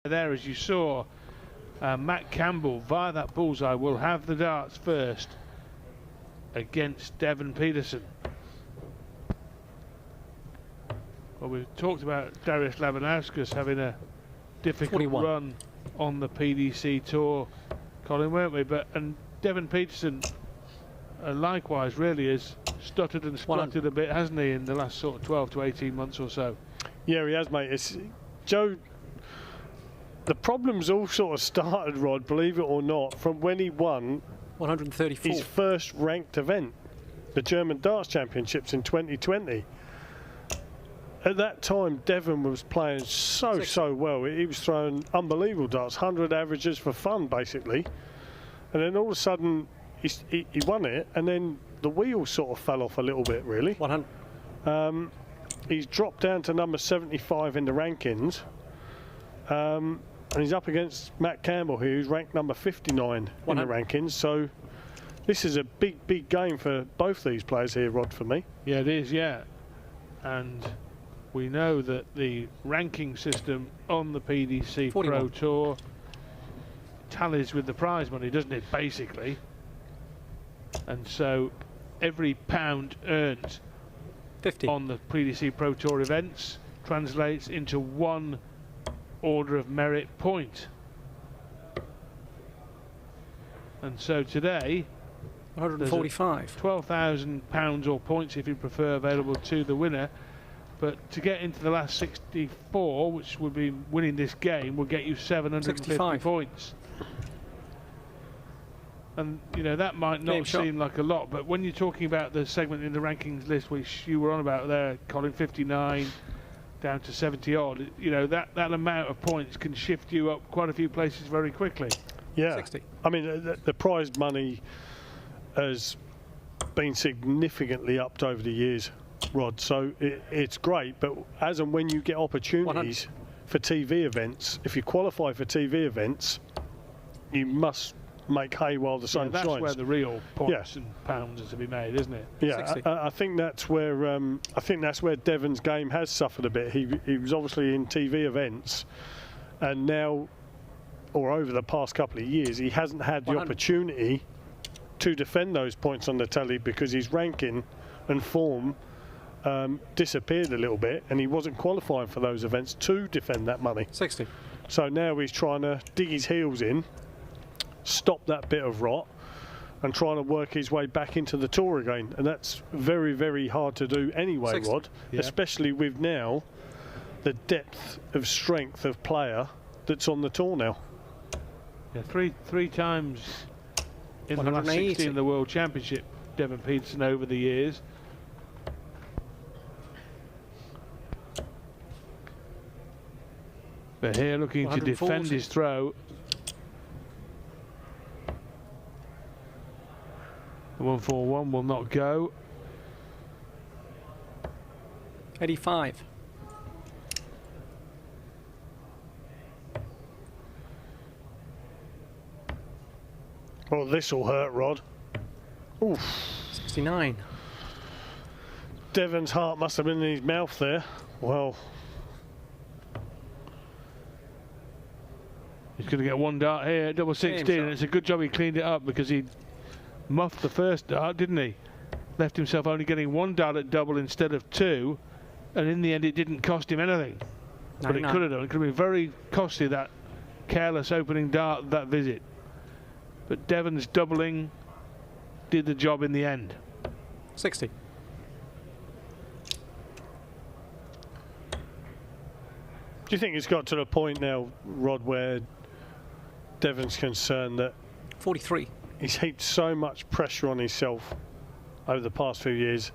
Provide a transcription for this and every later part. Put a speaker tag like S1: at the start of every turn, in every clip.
S1: there, as you saw, Matt Campbell via that bullseye will have the darts first against Devon Peterson. Well, we've talked about Darius Labanauskas having a difficult
S2: 41.
S1: run on the PDC tour, Colin, weren't we? And Devon Peterson likewise really has stuttered and spluttered a bit, hasn't he, in the last sort of 12 to 18 months or so?
S3: Yeah, he has, mate. It's, Joe, the problems all sort of started, Rod, believe it or not, from when he won
S2: 134.
S3: his first ranked event, the German Darts Championships in 2020. At that time, Devon was playing so well. He was throwing unbelievable darts, 100 averages for fun, basically. And then all of a sudden, he won it, and then the wheels sort of fell off a little bit, really.
S2: 100.
S3: He's dropped down to number 75 in the rankings. And he's up against Matt Campbell, who's ranked number 59 in the rankings. So this is a big game for both these players here, Rod, for me.
S1: Yeah, it is, yeah. And we know that the ranking system on the PDC
S2: 41.
S1: Pro Tour tallies with the prize money, doesn't it, basically? And so every pound earned
S2: 50
S1: on the PDC Pro Tour events translates into one order of merit point. And so today
S2: 145.
S1: £12,000 or points, if you prefer, available to the winner. But to get into the last 64, which would be winning this game, will get you 750
S2: 65
S1: points. And you know that might not seem like a lot, but when you're talking about the segment in the rankings list which you were on about there, Colin, 59 down to 70 odd, you know that amount of points can shift you up quite a few places very quickly.
S3: Yeah,
S2: 60.
S3: I mean the prize money has been significantly upped over the years, Rod, so it's great, but as and when you get opportunities
S2: 100.
S3: for TV events, if you qualify for TV events, you must make hay while the sun
S1: that's
S3: shines.
S1: where the real points and pounds are to be made, isn't it?
S3: Yeah, I think that's where Devon's game has suffered a bit. He was obviously in TV events, and now, or over the past couple of years, he hasn't had the opportunity to defend those points on the tally because his ranking and form disappeared a little bit, and he wasn't qualifying for those events to defend that money.
S2: 60.
S3: So now he's trying to dig his heels in, stop that bit of rot, and trying to work his way back into the tour again, and that's very hard to do anyway,
S2: 60.
S3: Rod, especially with now the depth of strength of player that's on the tour now.
S1: Yeah, three times in the last 60 in the World Championship, Devon Peterson over the years. But here looking to defend his throw. The 141 will not go.
S2: 85.
S3: Well, this will hurt, Rod. Oof.
S2: 69.
S3: Devon's heart must have been in his mouth there. Well,
S1: he's going to get one dart here, double 16, and it's a good job he cleaned it up because he muffed the first dart, didn't he? Left himself only getting one dart at double instead of two, and in the end it didn't cost him anything. But it could have done. It could have been very costly, that careless opening dart, that visit. But Devon's doubling did the job in the end.
S2: 60.
S3: do you think it's got to the point now, Rod, where Devon's concerned that
S2: 43.
S3: he's heaped so much pressure on himself over the past few years?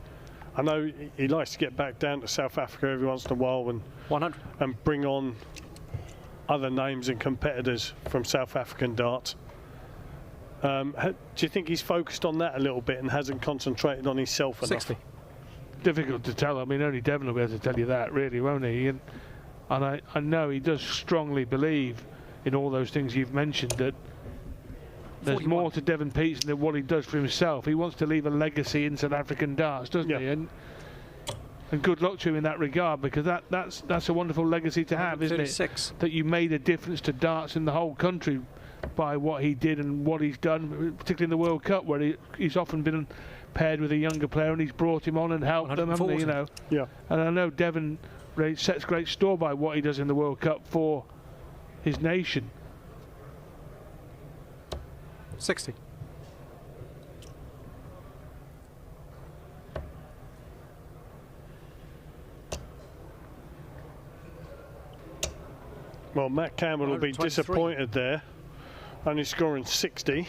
S3: I know he likes to get back down to South Africa every once in a while and
S2: 100.
S3: and bring on other names and competitors from South African darts. Do you think he's focused on that a little bit and hasn't concentrated on himself enough?
S2: 60.
S1: Difficult to tell. I mean, only Devon will be able to tell you that, really, won't he? And I know he does strongly believe in all those things you've mentioned, that there's
S2: 41.
S1: more to Devon Peterson than what he does for himself. He wants to leave a legacy in South African darts, doesn't he? And And good luck to him in that regard, because that's a wonderful legacy to have, isn't it? That you made a difference to darts in the whole country by what he did and what he's done, particularly in the World Cup, where he's often been paired with a younger player and he's brought him on and helped them, haven't he, you know?
S3: Yeah.
S1: And I know Devon sets great store by what he does in the World Cup for his nation.
S2: 60.
S3: Well, Matt Campbell will be
S2: 123.
S3: disappointed there, only scoring 60.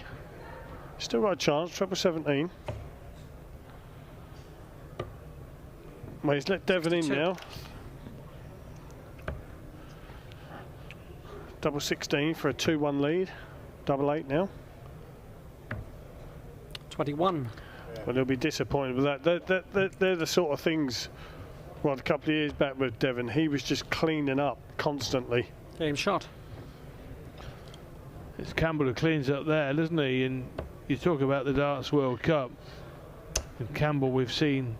S3: Still got a chance, treble 17. Well, he's let Devon in
S2: 62.
S3: now. Double 16 for a 2-1 lead. Double 8 now.
S2: 21.
S3: Well, he'll be disappointed with that. They're the sort of things. Well, a couple of years back with Devon, he was just cleaning up constantly.
S2: Game shot.
S1: It's Campbell who cleans up there, doesn't he? And you talk about the Darts World Cup. And Campbell, we've seen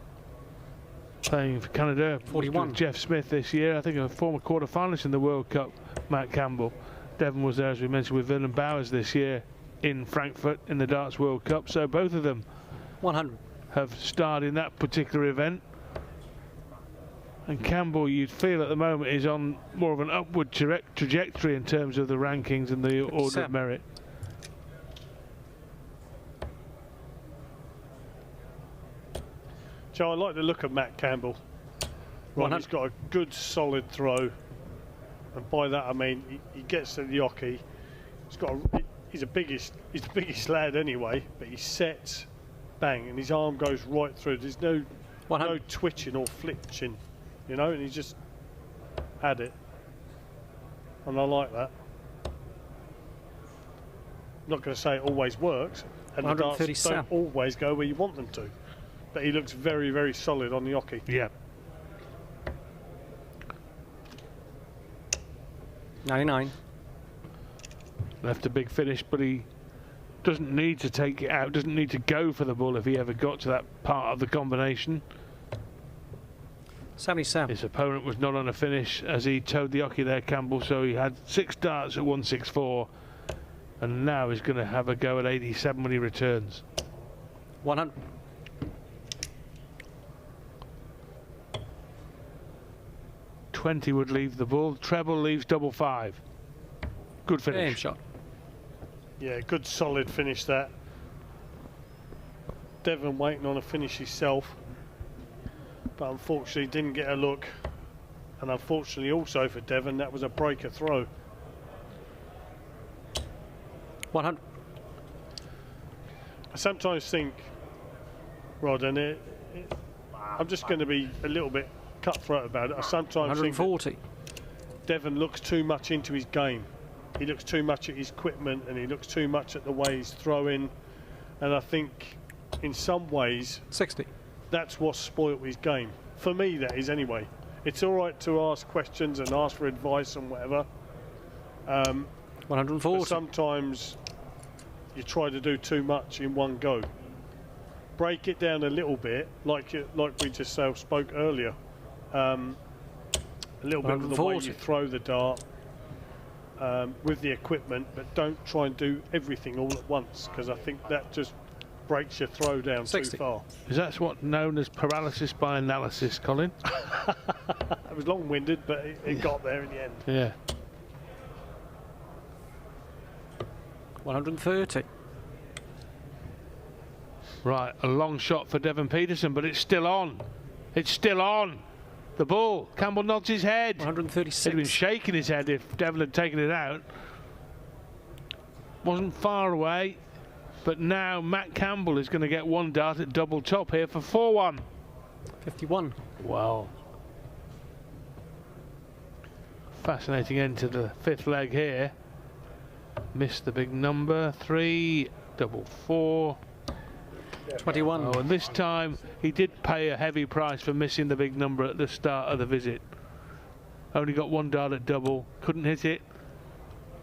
S1: playing for Canada
S2: 41.
S1: with Jeff Smith this year. I think a former quarter-finalist in the World Cup, Matt Campbell. Devon was there, as we mentioned, with Willem Bowers this year in Frankfurt in the Darts World Cup. So both of them
S2: 100.
S1: have starred in that particular event. And Campbell, you'd feel at the moment, is on more of an upward trajectory in terms of the rankings and the order of merit.
S3: So I like to look at Matt Campbell. Right, he's got a good solid throw, and by that I mean he gets to the hockey. He's the biggest lad anyway, but he sets, bang, and his arm goes right through. There's no twitching or flinching, you know, and he's just had it, and I like that. I'm not going to say it always works, and the darts don't always go where you want them to, but he looks very, very solid on the hockey.
S1: Yeah.
S2: 99.
S1: Left a big finish, but he doesn't need to take it out, doesn't need to go for the ball if he ever got to that part of the combination.
S2: 77.
S1: His opponent was not on a finish as he towed the hockey there, Campbell, so he had 6 darts at 164, and now he's going to have a go at 87 when he returns.
S2: 100.
S1: .20 would leave the ball. Treble leaves double 5. Good finish.
S2: Game shot.
S3: Yeah, good solid finish that. Devon waiting on a finish himself, but unfortunately didn't get a look. And unfortunately also for Devon, that was a breaker throw.
S2: 100.
S3: I sometimes think, Rod, and I'm just going to be a little bit cutthroat about it. I sometimes
S2: 140.
S3: think Devon looks too much into his game. He looks too much at his equipment, and he looks too much at the way he's throwing. And I think in some ways
S2: 60.
S3: that's what's spoilt his game. For me, that is anyway. It's all right to ask questions and ask for advice and whatever.
S2: 140.
S3: But sometimes you try to do too much in one go. Break it down a little bit, like we just spoke earlier. A little bit of the way you throw the dart with the equipment, but don't try and do everything all at once, because I think that just breaks your throw down
S2: 60.
S3: too far.
S1: Is that what's known as paralysis by analysis, Colin?
S3: It was long-winded, but it got there in the end.
S1: Yeah.
S2: 130.
S1: Right, a long shot for Devon Peterson, but it's still on. It's still on. The ball. Campbell nods his head.
S2: 136.
S1: He'd been shaking his head if Devon had taken it out. Wasn't far away, but now Matt Campbell is going to get one dart at double top here for 4-1.
S2: 51.
S1: Wow. Fascinating end to the 5th leg here. Missed the big number. 3, double 4.
S2: 21.
S1: Oh, and this time he did pay a heavy price for missing the big number at the start of the visit. Only got one dart at double, couldn't hit it.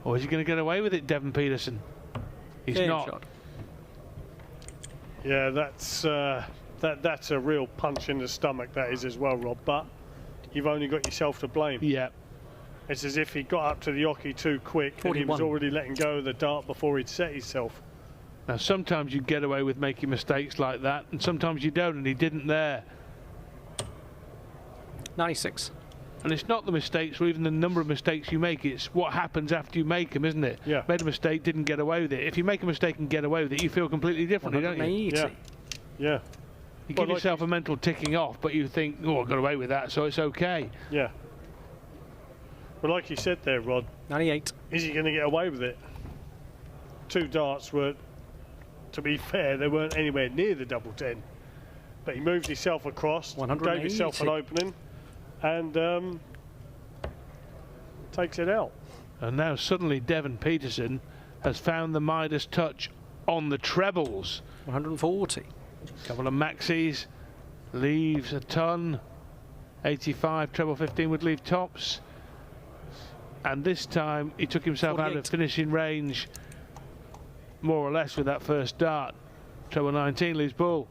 S1: Or is he going to get away with it, Devon Peterson? He's
S2: Game
S1: not.
S2: shot.
S3: Yeah, that's That's a real punch in the stomach, that is as well, Rob. But you've only got yourself to blame.
S1: Yeah.
S3: It's as if he got up to the oche too quick
S2: 41.
S3: and he was already letting go of the dart before he'd set himself.
S1: Now, sometimes you get away with making mistakes like that, and sometimes you don't, and he didn't there.
S2: 96.
S1: And it's not the mistakes or even the number of mistakes you make, it's what happens after you make them, isn't it?
S3: Yeah.
S1: Made a mistake, didn't get away with it. If you make a mistake and get away with it, you feel completely differently, don't you?
S2: 180.
S3: Yeah. Yeah.
S1: You
S3: Well,
S1: give yourself a mental ticking off, but you think, oh, I got away with that, so it's okay.
S3: Yeah. But like you said there, Rod,
S2: 98.
S3: is he going to get away with it? 2 darts were, to be fair, they weren't anywhere near the double 10. But he moved himself across,
S2: 180.
S3: gave himself an opening, and takes it out.
S1: And now suddenly Devon Peterson has found the Midas touch on the trebles.
S2: 140.
S1: Couple of maxis, leaves a ton. 85, treble 15 would leave tops. And this time he took himself
S2: 48.
S1: out of finishing range, more or less, with that first dart. Treble 19 leaves bull.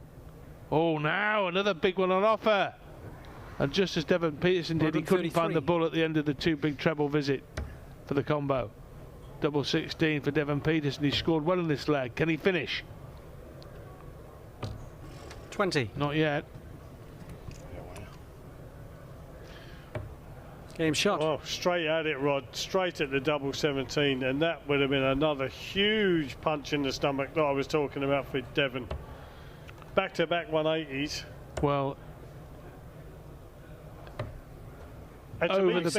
S1: Oh, now another big one on offer. And just as Devon Peterson did, he couldn't find the bull at the end of the 2 big treble visit for the combo. Double 16 for Devon Peterson. He scored well in this leg. Can he finish?
S2: 20.
S1: Not yet.
S2: Game shot.
S3: Oh, straight at it, Rod. Straight at the double 17. And that would have been another huge punch in the stomach that I was talking about for Devon. Back-to-back 180s.
S1: Well,
S3: And
S1: over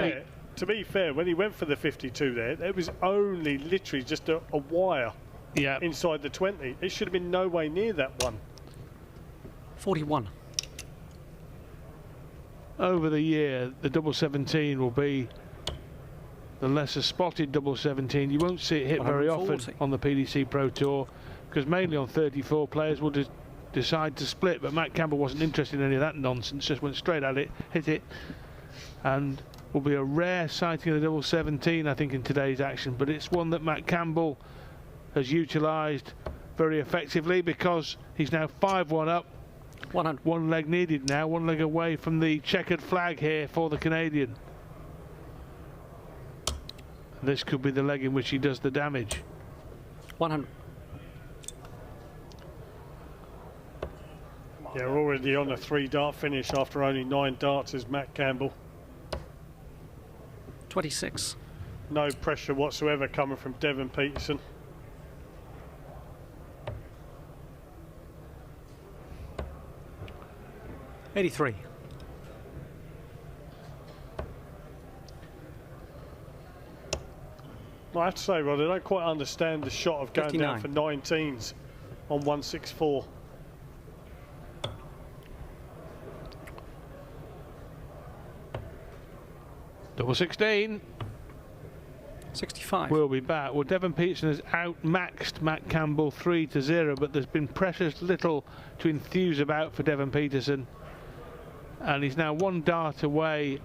S3: to be fair, when he went for the 52 there, it was only literally just a wire
S1: yeah.
S3: inside the 20. It should have been no way near that one.
S2: 41.
S1: Over the year, the double 17 will be the lesser spotted double 17. You won't see it hit very often
S2: 140.
S1: on the PDC Pro Tour, because mainly on 34 players will decide to split. But Matt Campbell wasn't interested in any of that nonsense, just went straight at it, hit it, and will be a rare sighting of the double 17, I think, in today's action. But it's one that Matt Campbell has utilised very effectively, because he's now 5-1 up.
S2: 100.
S1: One leg needed now, one leg away from the checkered flag here for the Canadian. This could be the leg in which he does the damage.
S2: 100.
S3: Yeah, we're already on a 3-dart finish after only 9 darts is Matt Campbell.
S2: 26.
S3: No pressure whatsoever coming from Devon Peterson.
S2: '83.
S3: I have to say, Rod, I don't quite understand the shot of going
S2: 59.
S3: down for 19s on 164.
S1: Double 16.
S2: 65.
S1: We'll be back. Well, Devon Peterson has outmaxed Matt Campbell 3-0, but there's been precious little to enthuse about for Devon Peterson. And he's now 1 dart away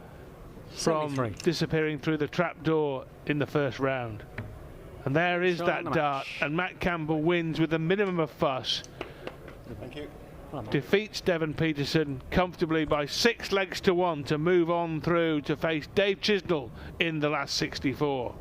S1: from
S2: 73.
S1: disappearing through the trapdoor in the first round. And there is
S2: Shot
S1: that
S2: in the
S1: dart,
S2: match.
S1: and Matt Campbell wins with a minimum of fuss.
S4: Thank you.
S1: Defeats Devon Peterson comfortably by 6 legs to 1 to move on through to face Dave Chisnell in the last 64.